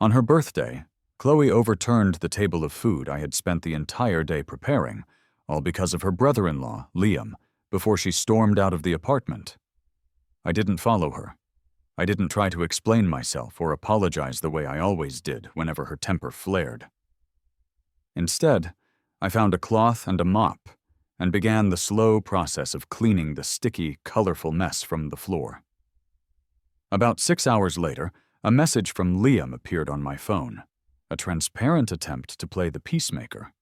On her birthday, Chloe overturned the table of food I had spent the entire day preparing, all because of her brother-in-law, Liam, before she stormed out of the apartment. I didn't follow her. I didn't try to explain myself or apologize the way I always did whenever her temper flared. Instead, I found a cloth and a mop and began the slow process of cleaning the sticky, colorful mess from the floor. About 6 hours later, a message from Liam appeared on my phone, a transparent attempt to play the peacemaker.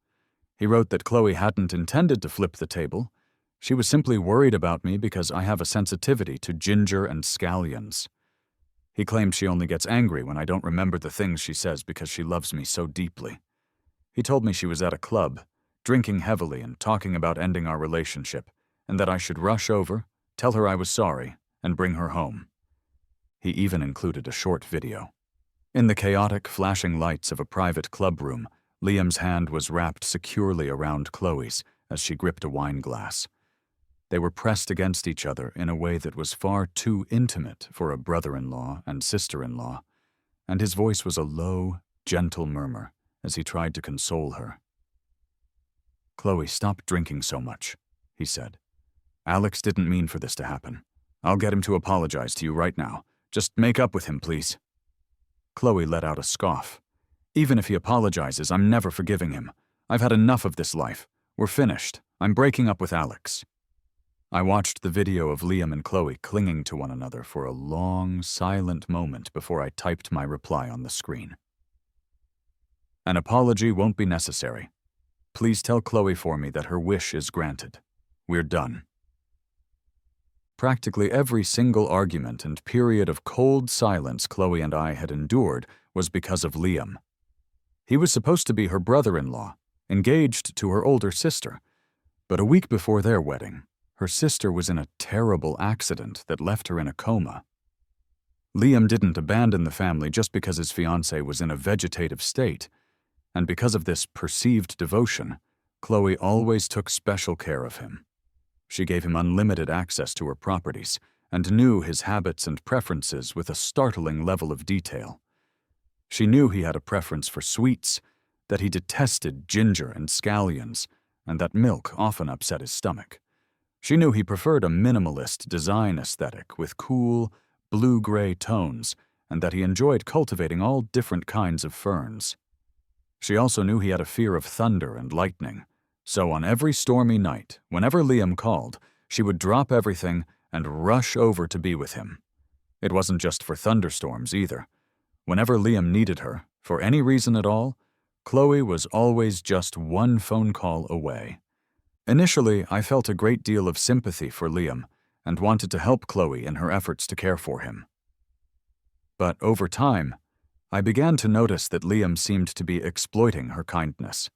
He wrote that Chloe hadn't intended to flip the table. She was simply worried about me because I have a sensitivity to ginger and scallions. He claimed she only gets angry when I don't remember the things she says because she loves me so deeply. He told me she was at a club, drinking heavily and talking about ending our relationship, and that I should rush over, tell her I was sorry, and bring her home. He even included a short video. In the chaotic, flashing lights of a private club room, Liam's hand was wrapped securely around Chloe's as she gripped a wine glass. They were pressed against each other in a way that was far too intimate for a brother-in-law and sister-in-law, and his voice was a low, gentle murmur as he tried to console her. "Chloe, stop drinking so much," he said. "Alex didn't mean for this to happen. I'll get him to apologize to you right now. Just make up with him, please." Chloe let out a scoff. "Even if he apologizes, I'm never forgiving him. I've had enough of this life. We're finished. I'm breaking up with Alex." I watched the video of Liam and Chloe clinging to one another for a long, silent moment before I typed my reply on the screen. "An apology won't be necessary. Please tell Chloe for me that her wish is granted. We're done." Practically every single argument and period of cold silence Chloe and I had endured was because of Liam. He was supposed to be her brother-in-law, engaged to her older sister, but a week before their wedding, her sister was in a terrible accident that left her in a coma. Liam didn't abandon the family just because his fiancée was in a vegetative state, and because of this perceived devotion, Chloe always took special care of him. She gave him unlimited access to her properties and knew his habits and preferences with a startling level of detail. She knew he had a preference for sweets, that he detested ginger and scallions, and that milk often upset his stomach. She knew he preferred a minimalist design aesthetic with cool, blue-gray tones, and that he enjoyed cultivating all different kinds of ferns. She also knew he had a fear of thunder and lightning, so on every stormy night, whenever Liam called, she would drop everything and rush over to be with him. It wasn't just for thunderstorms either. Whenever Liam needed her, for any reason at all, Chloe was always just one phone call away. Initially, I felt a great deal of sympathy for Liam and wanted to help Chloe in her efforts to care for him. But over time, I began to notice that Liam seemed to be exploiting her kindness.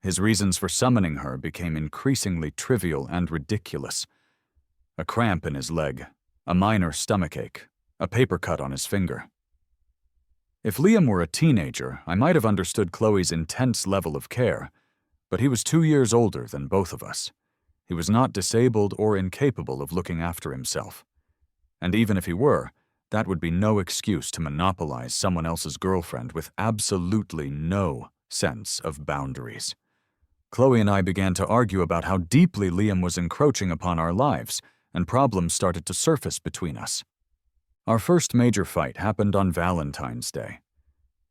His reasons for summoning her became increasingly trivial and ridiculous. A cramp in his leg, a minor stomachache, a paper cut on his finger. If Liam were a teenager, I might have understood Chloe's intense level of care, but he was 2 years older than both of us. He was not disabled or incapable of looking after himself. And even if he were, that would be no excuse to monopolize someone else's girlfriend with absolutely no sense of boundaries. Chloe and I began to argue about how deeply Liam was encroaching upon our lives, and problems started to surface between us. Our first major fight happened on Valentine's Day.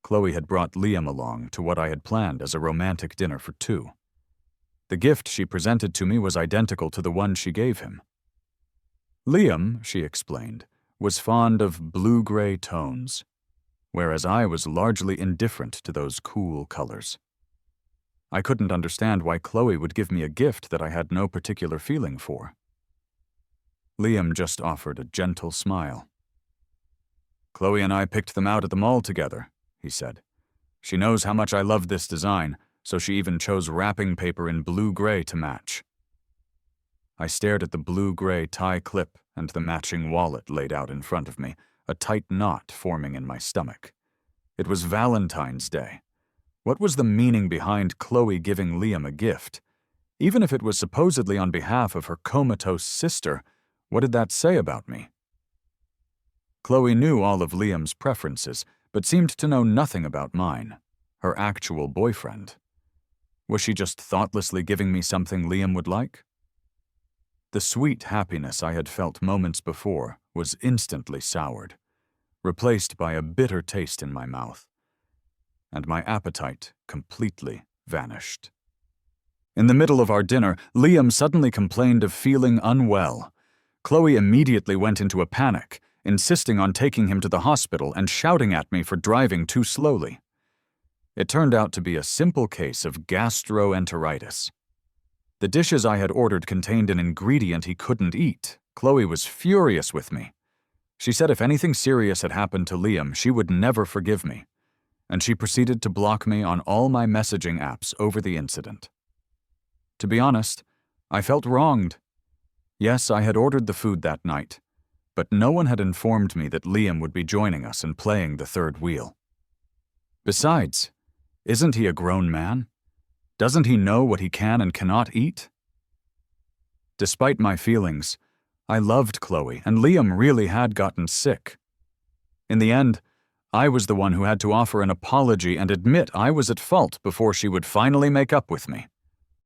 Chloe had brought Liam along to what I had planned as a romantic dinner for two. The gift she presented to me was identical to the one she gave him. Liam, she explained, was fond of blue-gray tones, whereas I was largely indifferent to those cool colors. I couldn't understand why Chloe would give me a gift that I had no particular feeling for. Liam just offered a gentle smile. "Chloe and I picked them out at the mall together," he said. "She knows how much I love this design, so she even chose wrapping paper in blue-gray to match." I stared at the blue-gray tie clip and the matching wallet laid out in front of me, a tight knot forming in my stomach. It was Valentine's Day. What was the meaning behind Chloe giving Liam a gift? Even if it was supposedly on behalf of her comatose sister, what did that say about me? Chloe knew all of Liam's preferences, but seemed to know nothing about mine, her actual boyfriend. Was she just thoughtlessly giving me something Liam would like? The sweet happiness I had felt moments before was instantly soured, replaced by a bitter taste in my mouth, and my appetite completely vanished. In the middle of our dinner, Liam suddenly complained of feeling unwell. Chloe immediately went into a panic, insisting on taking him to the hospital and shouting at me for driving too slowly. It turned out to be a simple case of gastroenteritis. The dishes I had ordered contained an ingredient he couldn't eat. Chloe was furious with me. She said if anything serious had happened to Liam, she would never forgive me, and she proceeded to block me on all my messaging apps over the incident. To be honest, I felt wronged. Yes, I had ordered the food that night, but no one had informed me that Liam would be joining us and playing the third wheel. Besides, isn't he a grown man? Doesn't he know what he can and cannot eat? Despite my feelings, I loved Chloe, and Liam really had gotten sick. In the end, I was the one who had to offer an apology and admit I was at fault before she would finally make up with me.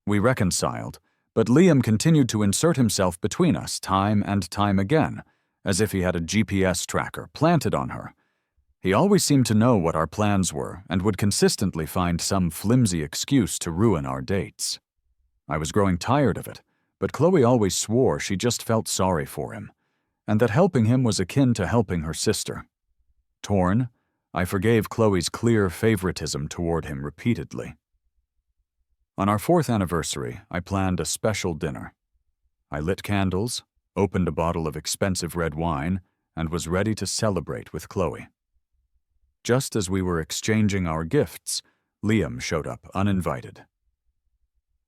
We reconciled, but Liam continued to insert himself between us time and time again, as if he had a GPS tracker planted on her. He always seemed to know what our plans were and would consistently find some flimsy excuse to ruin our dates. I was growing tired of it, but Chloe always swore she just felt sorry for him, and that helping him was akin to helping her sister. Torn, I forgave Chloe's clear favoritism toward him repeatedly. On our 4th anniversary, I planned a special dinner. I lit candles, opened a bottle of expensive red wine, and was ready to celebrate with Chloe. Just as we were exchanging our gifts, Liam showed up uninvited.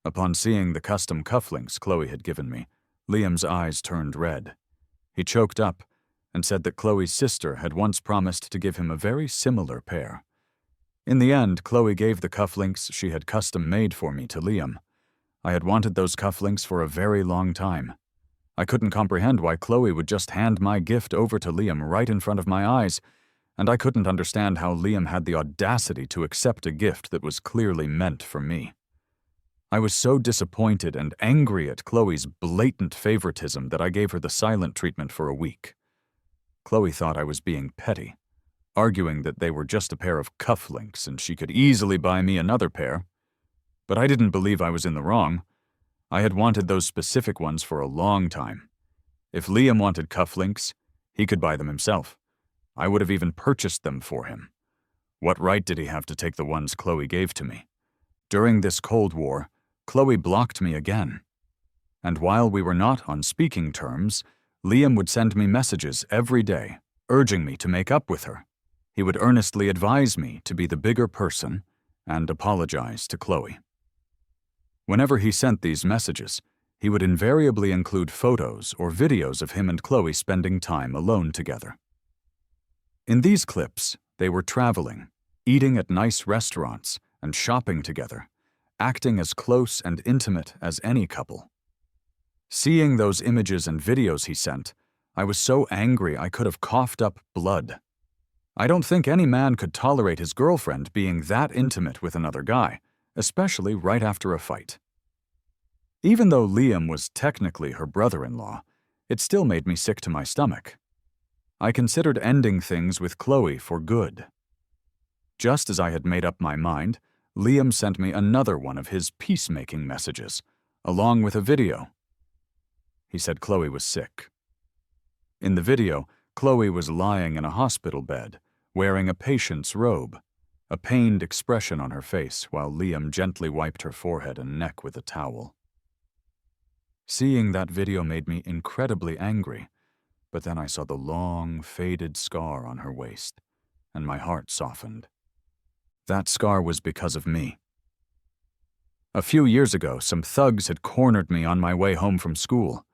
Upon seeing the custom cufflinks Chloe had given me, Liam's eyes turned red. He choked up and said that Chloe's sister had once promised to give him a very similar pair. In the end, Chloe gave the cufflinks she had custom made for me to Liam. I had wanted those cufflinks for a very long time. I couldn't comprehend why Chloe would just hand my gift over to Liam right in front of my eyes, and I couldn't understand how Liam had the audacity to accept a gift that was clearly meant for me. I was so disappointed and angry at Chloe's blatant favoritism that I gave her the silent treatment for a week. Chloe thought I was being petty, arguing that they were just a pair of cufflinks and she could easily buy me another pair. But I didn't believe I was in the wrong. I had wanted those specific ones for a long time. If Liam wanted cufflinks, he could buy them himself. I would have even purchased them for him. What right did he have to take the ones Chloe gave to me? During this Cold War, Chloe blocked me again. And while we were not on speaking terms, Liam would send me messages every day, urging me to make up with her. He would earnestly advise me to be the bigger person and apologize to Chloe. Whenever he sent these messages, he would invariably include photos or videos of him and Chloe spending time alone together. In these clips, they were traveling, eating at nice restaurants, and shopping together, acting as close and intimate as any couple. Seeing those images and videos he sent, I was so angry I could have coughed up blood. I don't think any man could tolerate his girlfriend being that intimate with another guy, especially right after a fight. Even though Liam was technically her brother-in-law, it still made me sick to my stomach. I considered ending things with Chloe for good. Just as I had made up my mind, Liam sent me another one of his peacemaking messages, along with a video. He said Chloe was sick. In the video, Chloe was lying in a hospital bed, wearing a patient's robe, a pained expression on her face while Liam gently wiped her forehead and neck with a towel. Seeing that video made me incredibly angry, but then I saw the long, faded scar on her waist, and my heart softened. That scar was because of me. A few years ago, some thugs had cornered me on my way home from school.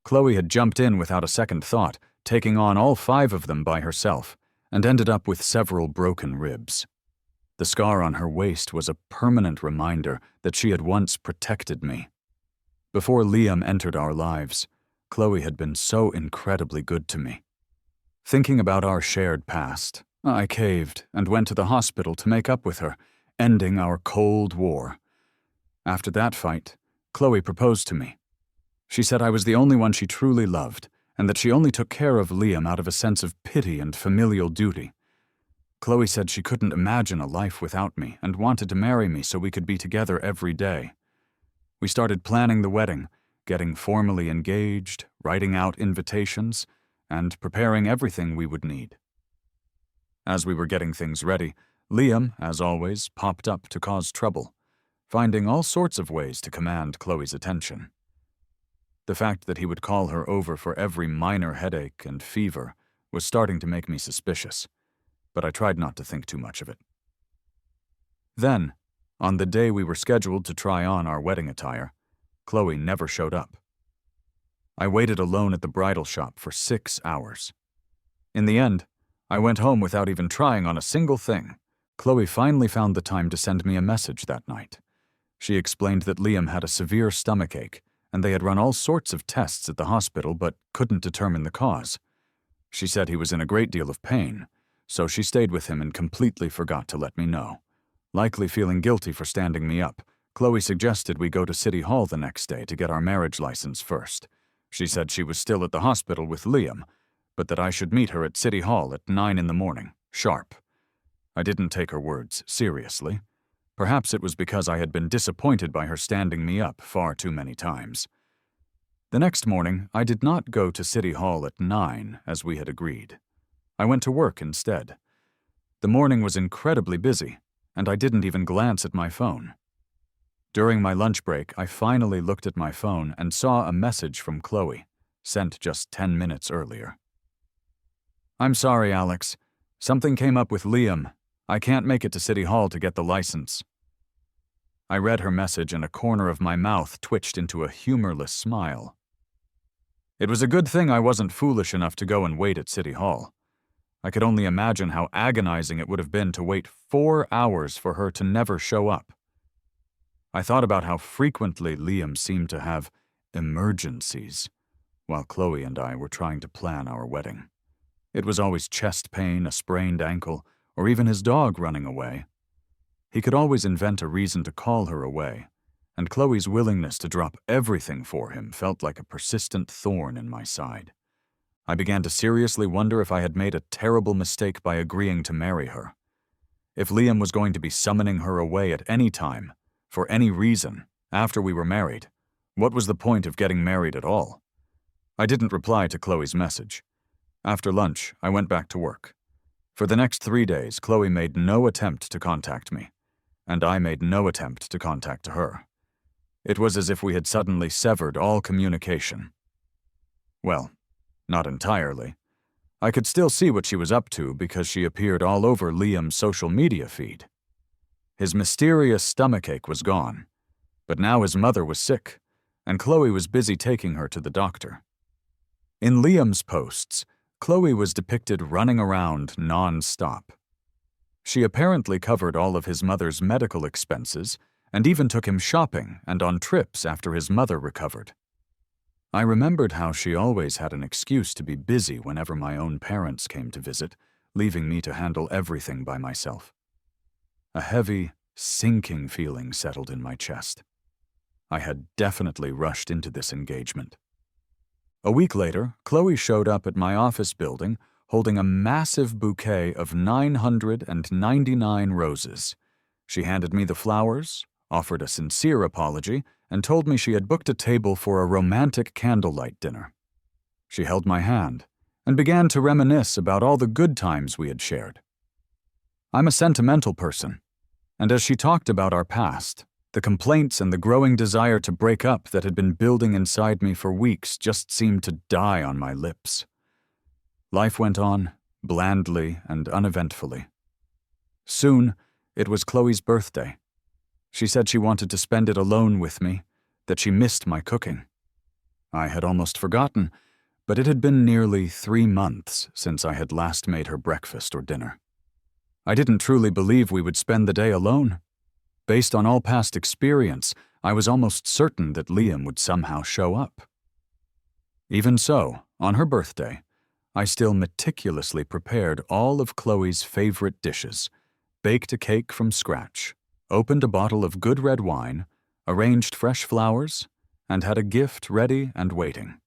Chloe had jumped in without a second thought, taking on all 5 of them by herself, and ended up with several broken ribs. The scar on her waist was a permanent reminder that she had once protected me. Before Liam entered our lives, Chloe had been so incredibly good to me. Thinking about our shared past, I caved and went to the hospital to make up with her, ending our Cold War. After that fight, Chloe proposed to me. She said I was the only one she truly loved, and that she only took care of Liam out of a sense of pity and familial duty. Chloe said she couldn't imagine a life without me and wanted to marry me so we could be together every day. We started planning the wedding, getting formally engaged, writing out invitations, and preparing everything we would need. As we were getting things ready, Liam, as always, popped up to cause trouble, finding all sorts of ways to command Chloe's attention. The fact that he would call her over for every minor headache and fever was starting to make me suspicious, but I tried not to think too much of it. Then, on the day we were scheduled to try on our wedding attire, Chloe never showed up. I waited alone at the bridal shop for 6 hours. In the end, I went home without even trying on a single thing. Chloe finally found the time to send me a message that night. She explained that Liam had a severe stomachache, and they had run all sorts of tests at the hospital but couldn't determine the cause. She said he was in a great deal of pain, so she stayed with him and completely forgot to let me know. Likely feeling guilty for standing me up, Chloe suggested we go to City Hall the next day to get our marriage license first. She said she was still at the hospital with Liam, but that I should meet her at City Hall at 9 in the morning, sharp. I didn't take her words seriously. Perhaps it was because I had been disappointed by her standing me up far too many times. The next morning, I did not go to City Hall at 9, as we had agreed. I went to work instead. The morning was incredibly busy, and I didn't even glance at my phone. During my lunch break, I finally looked at my phone and saw a message from Chloe, sent just 10 minutes earlier. "I'm sorry, Alex. Something came up with Liam. I can't make it to City Hall to get the license." I read her message and a corner of my mouth twitched into a humorless smile. It was a good thing I wasn't foolish enough to go and wait at City Hall. I could only imagine how agonizing it would have been to wait 4 hours for her to never show up. I thought about how frequently Liam seemed to have emergencies while Chloe and I were trying to plan our wedding. It was always chest pain, a sprained ankle, or even his dog running away. He could always invent a reason to call her away, and Chloe's willingness to drop everything for him felt like a persistent thorn in my side. I began to seriously wonder if I had made a terrible mistake by agreeing to marry her. If Liam was going to be summoning her away at any time, for any reason, after we were married, what was the point of getting married at all? I didn't reply to Chloe's message. After lunch, I went back to work. For the next 3 days, Chloe made no attempt to contact me, and I made no attempt to contact her. It was as if we had suddenly severed all communication. Well, not entirely. I could still see what she was up to because she appeared all over Liam's social media feed. His mysterious stomachache was gone, but now his mother was sick, and Chloe was busy taking her to the doctor. In Liam's posts, Chloe was depicted running around non-stop. She apparently covered all of his mother's medical expenses and even took him shopping and on trips after his mother recovered. I remembered how she always had an excuse to be busy whenever my own parents came to visit, leaving me to handle everything by myself. A heavy, sinking feeling settled in my chest. I had definitely rushed into this engagement. A week later, Chloe showed up at my office building holding a massive bouquet of 999 roses. She handed me the flowers, offered a sincere apology, and told me she had booked a table for a romantic candlelight dinner. She held my hand and began to reminisce about all the good times we had shared. I'm a sentimental person, and as she talked about our past, the complaints and the growing desire to break up that had been building inside me for weeks just seemed to die on my lips. Life went on, blandly and uneventfully. Soon, it was Chloe's birthday. She said she wanted to spend it alone with me, that she missed my cooking. I had almost forgotten, but it had been nearly 3 months since I had last made her breakfast or dinner. I didn't truly believe we would spend the day alone. Based on all past experience, I was almost certain that Liam would somehow show up. Even so, on her birthday, I still meticulously prepared all of Chloe's favorite dishes, baked a cake from scratch, opened a bottle of good red wine, arranged fresh flowers, and had a gift ready and waiting.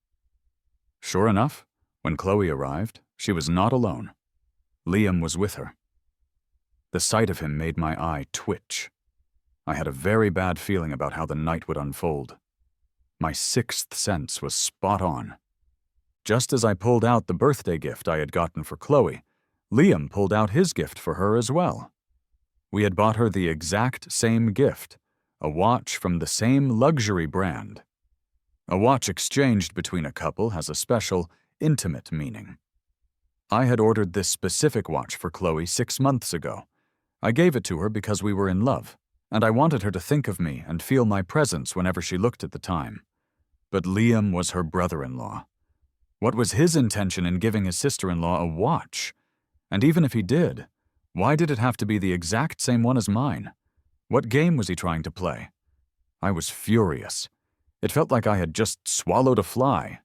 Sure enough, when Chloe arrived, she was not alone. Liam was with her. The sight of him made my eye twitch. I had a very bad feeling about how the night would unfold. My sixth sense was spot on. Just as I pulled out the birthday gift I had gotten for Chloe, Liam pulled out his gift for her as well. We had bought her the exact same gift, a watch from the same luxury brand. A watch exchanged between a couple has a special, intimate meaning. I had ordered this specific watch for Chloe 6 months ago. I gave it to her because we were in love, and I wanted her to think of me and feel my presence whenever she looked at the time. But Liam was her brother-in-law. What was his intention in giving his sister-in-law a watch? And even if he did, why did it have to be the exact same one as mine? What game was he trying to play? I was furious. It felt like I had just swallowed a fly.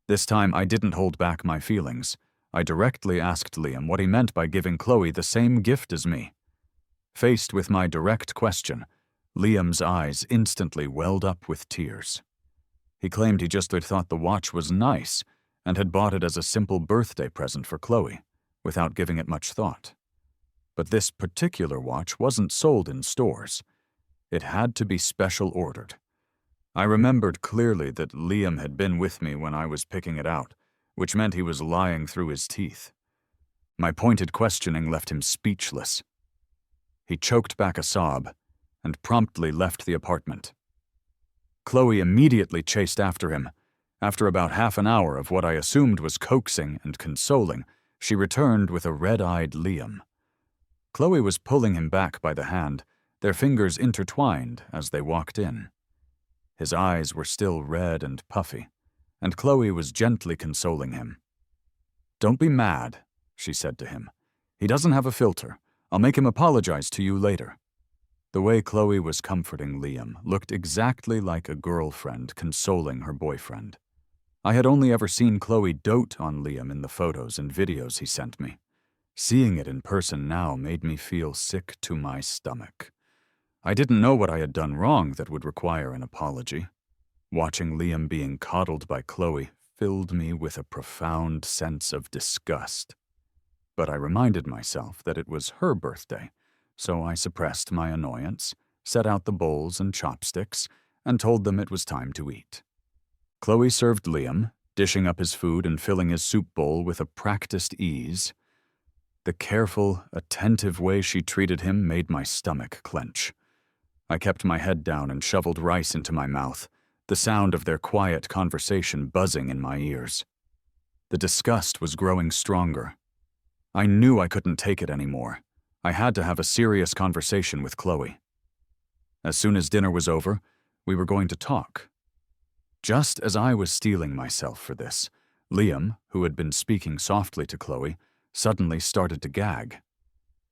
This time I didn't hold back my feelings. I directly asked Liam what he meant by giving Chloe the same gift as me. Faced with my direct question, Liam's eyes instantly welled up with tears. He claimed he just had thought the watch was nice and had bought it as a simple birthday present for Chloe, without giving it much thought. But this particular watch wasn't sold in stores. It had to be special ordered. I remembered clearly that Liam had been with me when I was picking it out, which meant he was lying through his teeth. My pointed questioning left him speechless. He choked back a sob and promptly left the apartment. Chloe immediately chased after him. After about half an hour of what I assumed was coaxing and consoling, she returned with a red-eyed Liam. Chloe was pulling him back by the hand, their fingers intertwined as they walked in. His eyes were still red and puffy, and Chloe was gently consoling him. "Don't be mad," she said to him. "He doesn't have a filter. I'll make him apologize to you later." The way Chloe was comforting Liam looked exactly like a girlfriend consoling her boyfriend. I had only ever seen Chloe dote on Liam in the photos and videos he sent me. Seeing it in person now made me feel sick to my stomach. I didn't know what I had done wrong that would require an apology. Watching Liam being coddled by Chloe filled me with a profound sense of disgust. But I reminded myself that it was her birthday, so I suppressed my annoyance, set out the bowls and chopsticks, and told them it was time to eat. Chloe served Liam, dishing up his food and filling his soup bowl with a practiced ease. The careful, attentive way she treated him made my stomach clench. I kept my head down and shoveled rice into my mouth, the sound of their quiet conversation buzzing in my ears. The disgust was growing stronger. I knew I couldn't take it anymore. I had to have a serious conversation with Chloe. As soon as dinner was over, we were going to talk. Just as I was steeling myself for this, Liam, who had been speaking softly to Chloe, suddenly started to gag.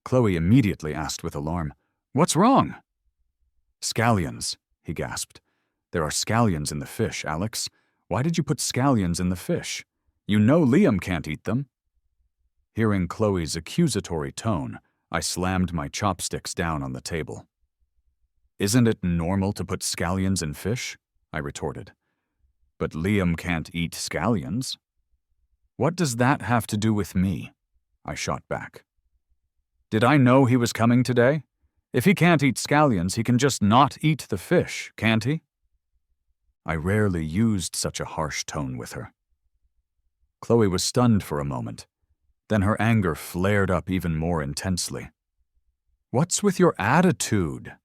Chloe immediately asked with alarm, "What's wrong?" "Scallions," he gasped. "There are scallions in the fish, Alex. Why did you put scallions in the fish? You know Liam can't eat them." Hearing Chloe's accusatory tone, I slammed my chopsticks down on the table. "Isn't it normal to put scallions in fish?" I retorted. "But Liam can't eat scallions." "What does that have to do with me?" I shot back. "Did I know he was coming today? If he can't eat scallions, he can just not eat the fish, can't he?" I rarely used such a harsh tone with her. Chloe was stunned for a moment. Then her anger flared up even more intensely. "What's with your attitude?"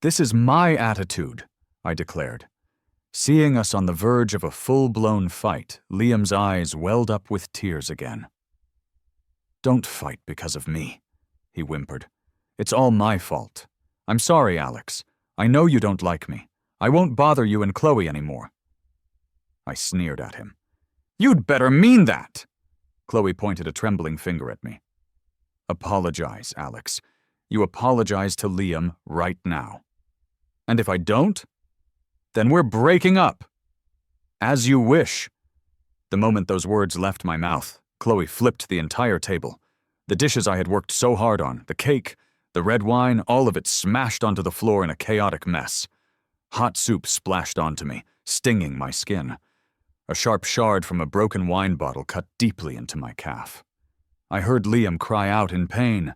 "This is my attitude," I declared. Seeing us on the verge of a full-blown fight, Liam's eyes welled up with tears again. "Don't fight because of me," he whimpered. "It's all my fault. I'm sorry, Alex. I know you don't like me. I won't bother you and Chloe anymore." I sneered at him. "You'd better mean that!" Chloe pointed a trembling finger at me. "Apologize, Alex. You apologize to Liam right now. And if I don't, then we're breaking up." "As you wish." The moment those words left my mouth, Chloe flipped the entire table. The dishes I had worked so hard on, the cake, the red wine, all of it smashed onto the floor in a chaotic mess. Hot soup splashed onto me, stinging my skin. A sharp shard from a broken wine bottle cut deeply into my calf. I heard Liam cry out in pain.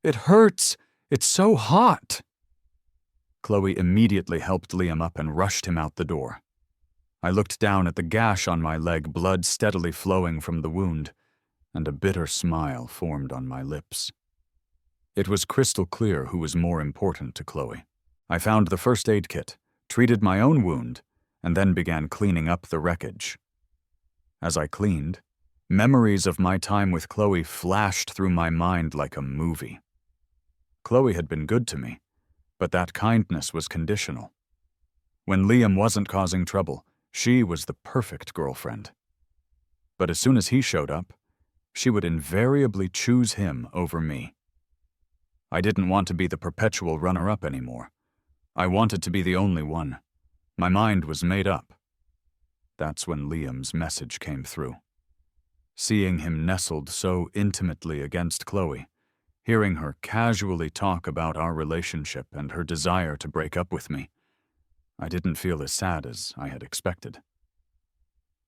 "It hurts! It's so hot!" Chloe immediately helped Liam up and rushed him out the door. I looked down at the gash on my leg, blood steadily flowing from the wound, and a bitter smile formed on my lips. It was crystal clear who was more important to Chloe. I found the first aid kit, treated my own wound, and then began cleaning up the wreckage. As I cleaned, memories of my time with Chloe flashed through my mind like a movie. Chloe had been good to me, but that kindness was conditional. When Liam wasn't causing trouble, she was the perfect girlfriend. But as soon as he showed up, she would invariably choose him over me. I didn't want to be the perpetual runner-up anymore. I wanted to be the only one. My mind was made up. That's when Liam's message came through. Seeing him nestled so intimately against Chloe, hearing her casually talk about our relationship and her desire to break up with me, I didn't feel as sad as I had expected.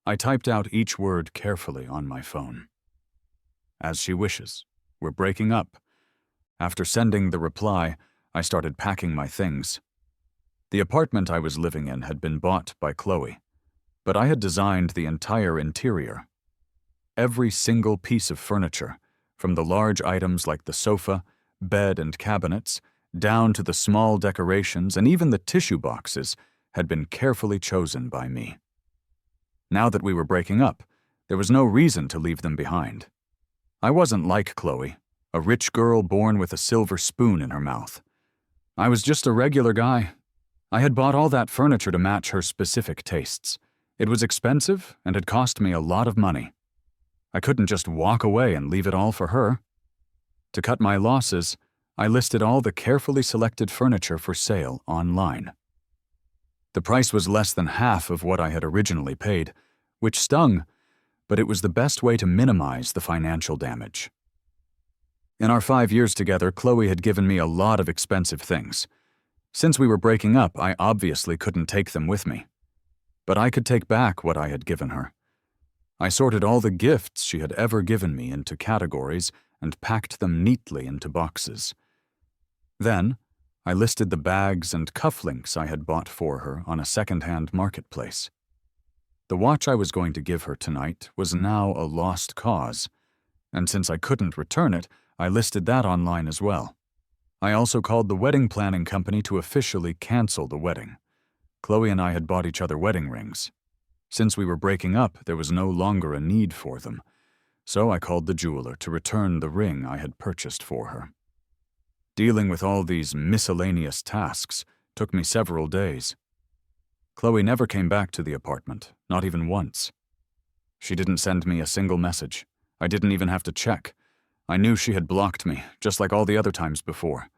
I typed out each word carefully on my phone. "As she wishes. We're breaking up." After sending the reply, I started packing my things. The apartment I was living in had been bought by Chloe, but I had designed the entire interior. Every single piece of furniture, from the large items like the sofa, bed, and cabinets, down to the small decorations and even the tissue boxes, had been carefully chosen by me. Now that we were breaking up, there was no reason to leave them behind. I wasn't like Chloe, a rich girl born with a silver spoon in her mouth. I was just a regular guy. I had bought all that furniture to match her specific tastes. It was expensive and had cost me a lot of money. I couldn't just walk away and leave it all for her. To cut my losses, I listed all the carefully selected furniture for sale online. The price was less than half of what I had originally paid, which stung, but it was the best way to minimize the financial damage. In our 5 years together, Chloe had given me a lot of expensive things. Since we were breaking up, I obviously couldn't take them with me. But I could take back what I had given her. I sorted all the gifts she had ever given me into categories and packed them neatly into boxes. Then, I listed the bags and cufflinks I had bought for her on a second-hand marketplace. The watch I was going to give her tonight was now a lost cause, and since I couldn't return it, I listed that online as well. I also called the wedding planning company to officially cancel the wedding. Chloe and I had bought each other wedding rings. Since we were breaking up, there was no longer a need for them, so I called the jeweler to return the ring I had purchased for her. Dealing with all these miscellaneous tasks took me several days. Chloe never came back to the apartment, not even once. She didn't send me a single message. I didn't even have to check. I knew she had blocked me, just like all the other times before.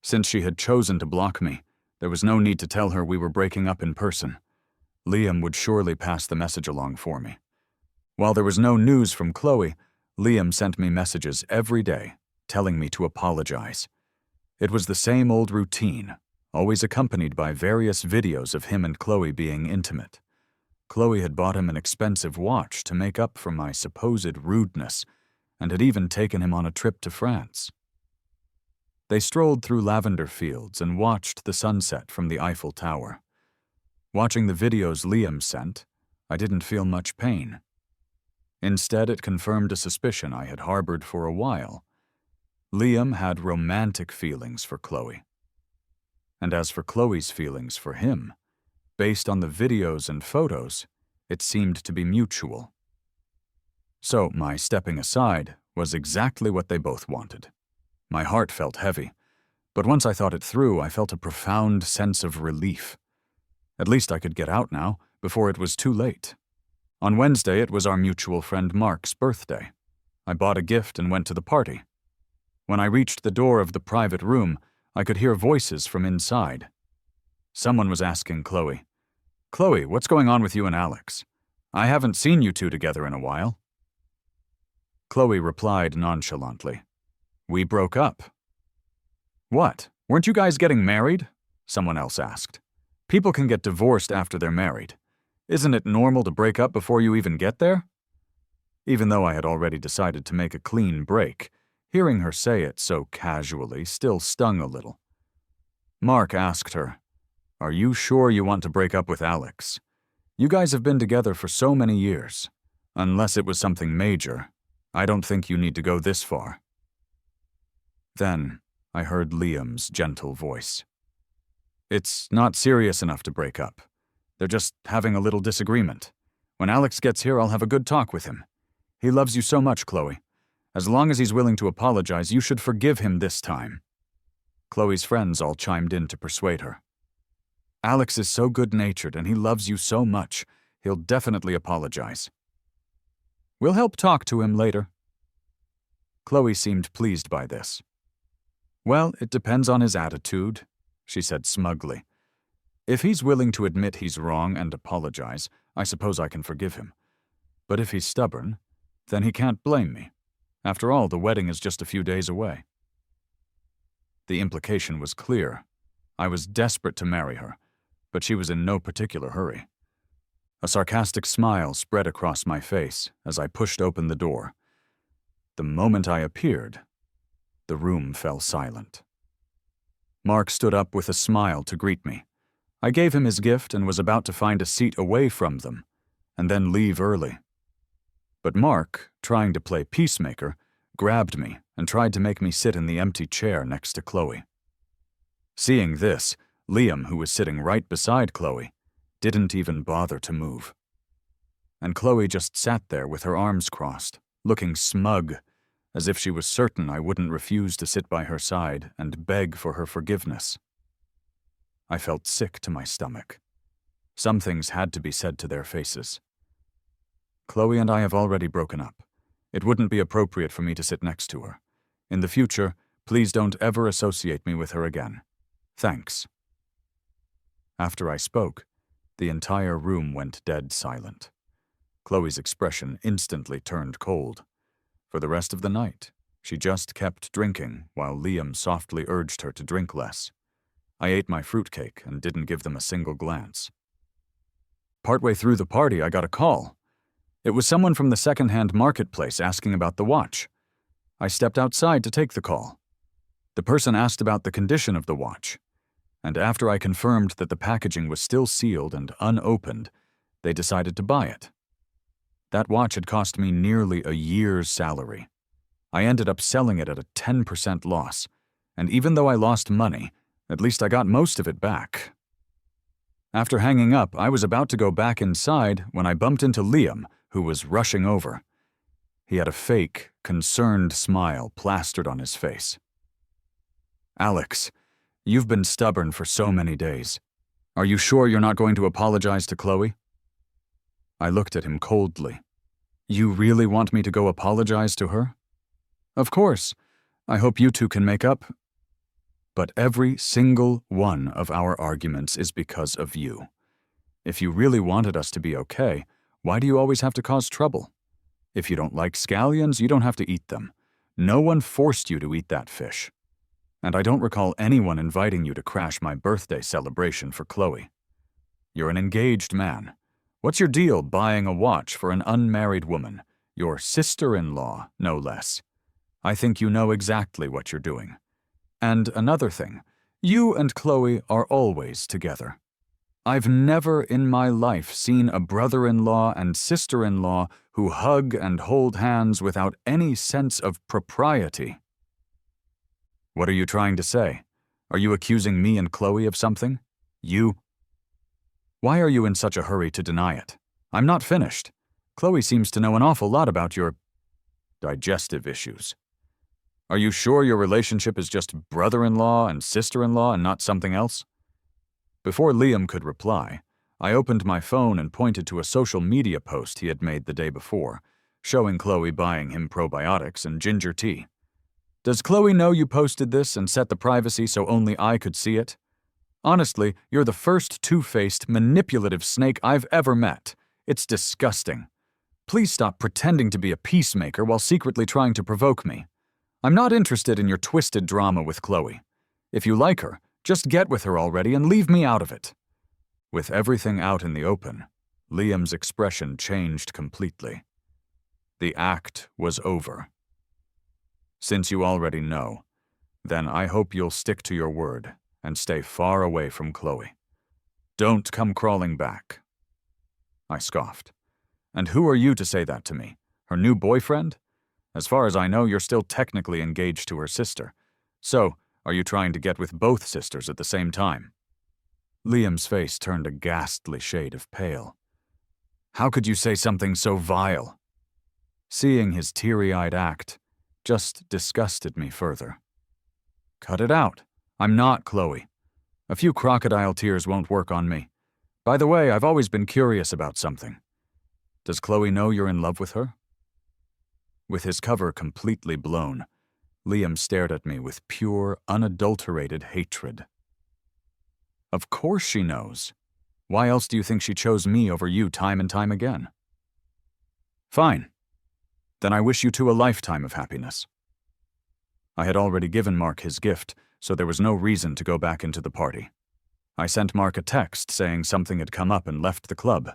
Since she had chosen to block me, there was no need to tell her we were breaking up in person. Liam would surely pass the message along for me. While there was no news from Chloe, Liam sent me messages every day, telling me to apologize. It was the same old routine, always accompanied by various videos of him and Chloe being intimate. Chloe had bought him an expensive watch to make up for my supposed rudeness, and had even taken him on a trip to France. They strolled through lavender fields and watched the sunset from the Eiffel Tower. Watching the videos Liam sent, I didn't feel much pain. Instead, it confirmed a suspicion I had harbored for a while. Liam had romantic feelings for Chloe. And as for Chloe's feelings for him, based on the videos and photos, it seemed to be mutual. So my stepping aside was exactly what they both wanted. My heart felt heavy, but once I thought it through, I felt a profound sense of relief. At least I could get out now, before it was too late. On Wednesday, it was our mutual friend Mark's birthday. I bought a gift and went to the party. When I reached the door of the private room, I could hear voices from inside. Someone was asking Chloe, "Chloe, what's going on with you and Alex? I haven't seen you two together in a while. Chloe replied nonchalantly, We broke up. What? Weren't you guys getting married? Someone else asked. People can get divorced after they're married. Isn't it normal to break up before you even get there? Even though I had already decided to make a clean break, hearing her say it so casually still stung a little. Mark asked her, Are you sure you want to break up with Alex? You guys have been together for so many years. Unless it was something major, I don't think you need to go this far. Then I heard Liam's gentle voice. It's not serious enough to break up. They're just having a little disagreement. When Alex gets here, I'll have a good talk with him. He loves you so much, Chloe. As long as he's willing to apologize, you should forgive him this time. Chloe's friends all chimed in to persuade her. Alex is so good-natured and he loves you so much, he'll definitely apologize. We'll help talk to him later. Chloe seemed pleased by this. Well, it depends on his attitude, she said smugly. If he's willing to admit he's wrong and apologize, I suppose I can forgive him. But if he's stubborn, then he can't blame me. After all, the wedding is just a few days away. The implication was clear. I was desperate to marry her, but she was in no particular hurry. A sarcastic smile spread across my face as I pushed open the door. The moment I appeared, the room fell silent. Mark stood up with a smile to greet me. I gave him his gift and was about to find a seat away from them, and then leave early. But Mark, trying to play peacemaker, grabbed me and tried to make me sit in the empty chair next to Chloe. Seeing this, Liam, who was sitting right beside Chloe, didn't even bother to move. And Chloe just sat there with her arms crossed, looking smug, as if she was certain I wouldn't refuse to sit by her side and beg for her forgiveness. I felt sick to my stomach. Some things had to be said to their faces. Chloe and I have already broken up. It wouldn't be appropriate for me to sit next to her. In the future, please don't ever associate me with her again. Thanks. After I spoke, the entire room went dead silent. Chloe's expression instantly turned cold. For the rest of the night, she just kept drinking while Liam softly urged her to drink less. I ate my fruitcake and didn't give them a single glance. Partway through the party, I got a call. It was someone from the second-hand marketplace asking about the watch. I stepped outside to take the call. The person asked about the condition of the watch, and after I confirmed that the packaging was still sealed and unopened, they decided to buy it. That watch had cost me nearly a year's salary. I ended up selling it at a 10% loss, and even though I lost money, at least I got most of it back. After hanging up, I was about to go back inside when I bumped into Liam, who was rushing over. He had a fake, concerned smile plastered on his face. Alex, you've been stubborn for so many days. Are you sure you're not going to apologize to Chloe? I looked at him coldly. You really want me to go apologize to her? Of course. I hope you two can make up. But every single one of our arguments is because of you. If you really wanted us to be okay, why do you always have to cause trouble? If you don't like scallions, you don't have to eat them. No one forced you to eat that fish. And I don't recall anyone inviting you to crash my birthday celebration for Chloe. You're an engaged man. What's your deal buying a watch for an unmarried woman, your sister-in-law, no less? I think you know exactly what you're doing. And another thing, you and Chloe are always together. I've never in my life seen a brother-in-law and sister-in-law who hug and hold hands without any sense of propriety. What are you trying to say? Are you accusing me and Chloe of something? You? Why are you in such a hurry to deny it? I'm not finished. Chloe seems to know an awful lot about your digestive issues. Are you sure your relationship is just brother-in-law and sister-in-law and not something else? Before Liam could reply, I opened my phone and pointed to a social media post he had made the day before, showing Chloe buying him probiotics and ginger tea. Does Chloe know you posted this and set the privacy so only I could see it? Honestly, you're the first two-faced, manipulative snake I've ever met. It's disgusting. Please stop pretending to be a peacemaker while secretly trying to provoke me. I'm not interested in your twisted drama with Chloe. If you like her, just get with her already and leave me out of it." With everything out in the open, Liam's expression changed completely. The act was over. "Since you already know, then I hope you'll stick to your word and stay far away from Chloe. Don't come crawling back." I scoffed. "And who are you to say that to me? Her new boyfriend? As far as I know, you're still technically engaged to her sister. So, are you trying to get with both sisters at the same time?" Liam's face turned a ghastly shade of pale. "How could you say something so vile?" Seeing his teary-eyed act just disgusted me further. "Cut it out. I'm not Chloe. A few crocodile tears won't work on me. By the way, I've always been curious about something. Does Chloe know you're in love with her?" With his cover completely blown, Liam stared at me with pure, unadulterated hatred. "Of course she knows. Why else do you think she chose me over you time and time again?" "Fine. Then I wish you two a lifetime of happiness." I had already given Mark his gift, so there was no reason to go back into the party. I sent Mark a text saying something had come up and left the club.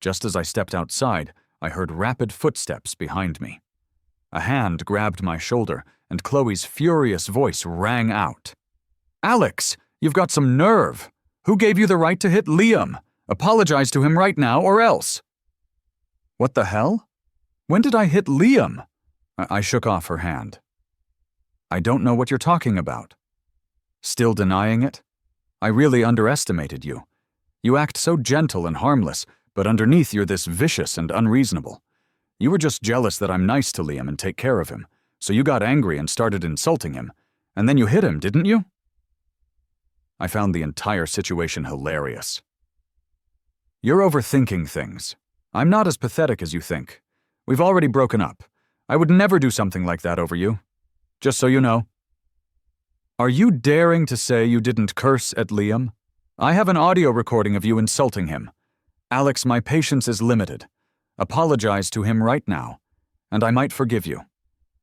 Just as I stepped outside, I heard rapid footsteps behind me. A hand grabbed my shoulder, and Chloe's furious voice rang out. "Alex, you've got some nerve! Who gave you the right to hit Liam? Apologize to him right now, or else!" "What the hell? When did I hit Liam?" I shook off her hand. "I don't know what you're talking about." "Still denying it? I really underestimated you. You act so gentle and harmless, but underneath you're this vicious and unreasonable. You were just jealous that I'm nice to Liam and take care of him, so you got angry and started insulting him, and then you hit him, didn't you?" I found the entire situation hilarious. "You're overthinking things. I'm not as pathetic as you think. We've already broken up. I would never do something like that over you. Just so you know." "Are you daring to say you didn't curse at Liam? I have an audio recording of you insulting him. Alex, my patience is limited. Apologize to him right now, and I might forgive you.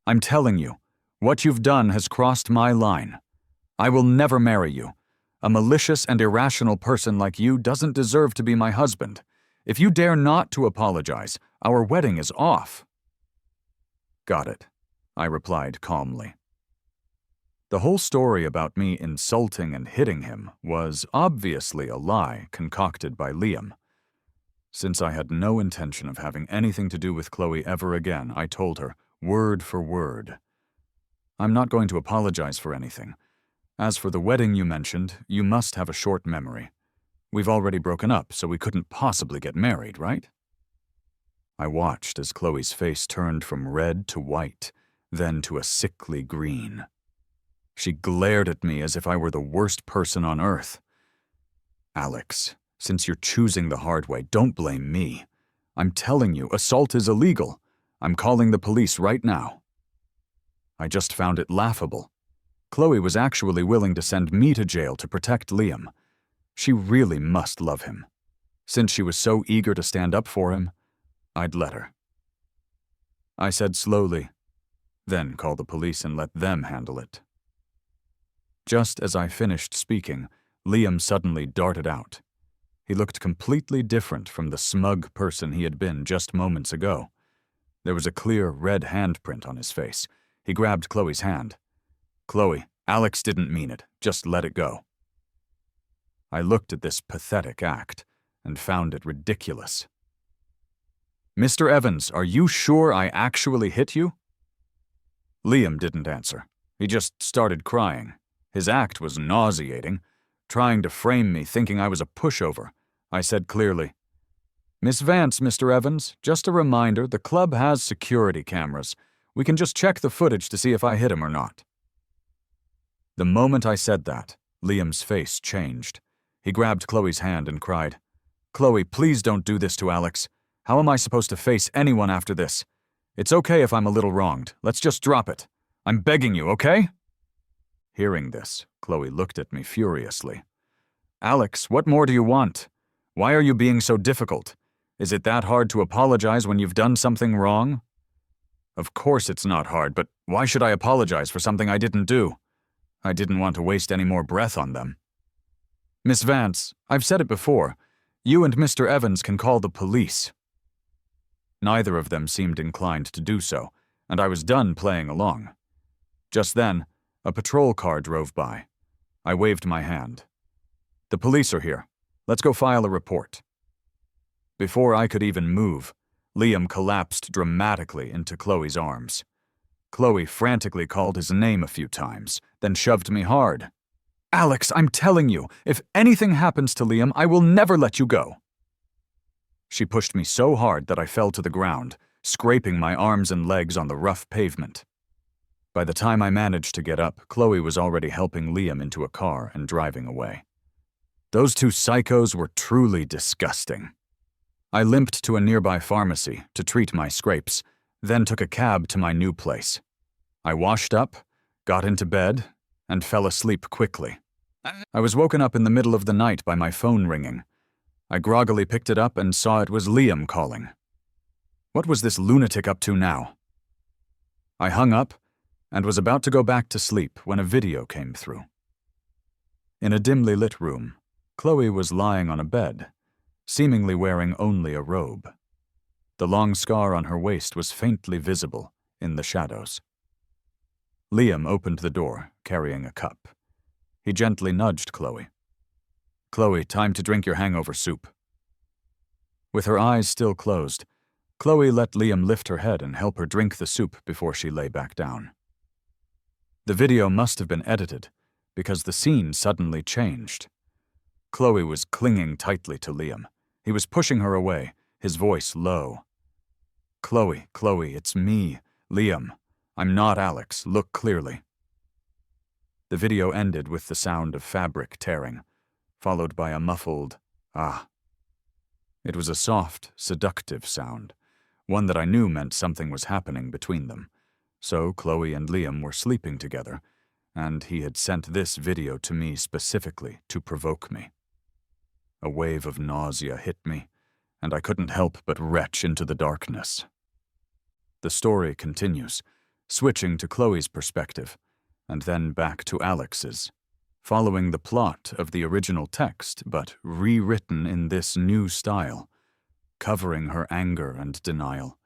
I'm telling you, what you've done has crossed my line. I will never marry you. A malicious and irrational person like you doesn't deserve to be my husband. If you dare not to apologize, our wedding is off." "Got it," I replied calmly. The whole story about me insulting and hitting him was obviously a lie concocted by Liam. Since I had no intention of having anything to do with Chloe ever again, I told her, word for word, "I'm not going to apologize for anything. As for the wedding you mentioned, you must have a short memory. We've already broken up, so we couldn't possibly get married, right?" I watched as Chloe's face turned from red to white, then to a sickly green. She glared at me as if I were the worst person on earth. "Alex, since you're choosing the hard way, don't blame me. I'm telling you, assault is illegal. I'm calling the police right now." I just found it laughable. Chloe was actually willing to send me to jail to protect Liam. She really must love him. Since she was so eager to stand up for him, I'd let her. I said slowly, "Then call the police and let them handle it." Just as I finished speaking, Liam suddenly darted out. He looked completely different from the smug person he had been just moments ago. There was a clear red handprint on his face. He grabbed Chloe's hand. "Chloe, Alex didn't mean it. Just let it go." I looked at this pathetic act and found it ridiculous. "Mr. Evans, are you sure I actually hit you?" Liam didn't answer. He just started crying. His act was nauseating, trying to frame me thinking I was a pushover. I said clearly, "Miss Vance, Mr. Evans, just a reminder, the club has security cameras. We can just check the footage to see if I hit him or not." The moment I said that, Liam's face changed. He grabbed Chloe's hand and cried, "Chloe, please don't do this to Alex. How am I supposed to face anyone after this? It's okay if I'm a little wronged. Let's just drop it. I'm begging you, okay?" Hearing this, Chloe looked at me furiously. "Alex, what more do you want? Why are you being so difficult? Is it that hard to apologize when you've done something wrong? Of course it's not hard, but why should I apologize for something I didn't do? I didn't want to waste any more breath on them. Miss Vance, I've said it before. You and Mr. Evans can call the police. Neither of them seemed inclined to do so, and I was done playing along. Just then, a patrol car drove by. I waved my hand. The police are here. Let's go file a report. Before I could even move, Liam collapsed dramatically into Chloe's arms. Chloe frantically called his name a few times, then shoved me hard. Alex, I'm telling you, if anything happens to Liam, I will never let you go. She pushed me so hard that I fell to the ground, scraping my arms and legs on the rough pavement. By the time I managed to get up, Chloe was already helping Liam into a car and driving away. Those two psychos were truly disgusting. I limped to a nearby pharmacy to treat my scrapes, then took a cab to my new place. I washed up, got into bed, and fell asleep quickly. I was woken up in the middle of the night by my phone ringing. I groggily picked it up and saw it was Liam calling. What was this lunatic up to now? I hung up and was about to go back to sleep when a video came through. In a dimly lit room, Chloe was lying on a bed, seemingly wearing only a robe. The long scar on her waist was faintly visible in the shadows. Liam opened the door, carrying a cup. He gently nudged Chloe. Chloe, time to drink your hangover soup. With her eyes still closed, Chloe let Liam lift her head and help her drink the soup before she lay back down. The video must have been edited, because the scene suddenly changed. Chloe was clinging tightly to Liam. He was pushing her away, his voice low. Chloe, it's me, Liam. I'm not Alex. Look clearly. The video ended with the sound of fabric tearing, followed by a muffled, ah. It was a soft, seductive sound, one that I knew meant something was happening between them. So Chloe and Liam were sleeping together, and he had sent this video to me specifically to provoke me. A wave of nausea hit me, and I couldn't help but retch into the darkness. The story continues, switching to Chloe's perspective, and then back to Alex's, following the plot of the original text, but rewritten in this new style, covering her anger and denial,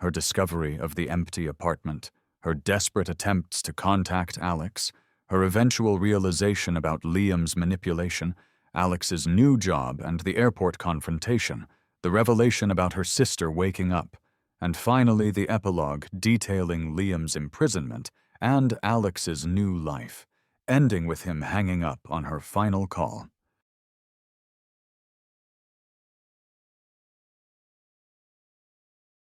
her discovery of the empty apartment, her desperate attempts to contact Alex, her eventual realization about Liam's manipulation, Alex's new job and the airport confrontation, the revelation about her sister waking up, and finally the epilogue detailing Liam's imprisonment and Alex's new life, ending with him hanging up on her final call.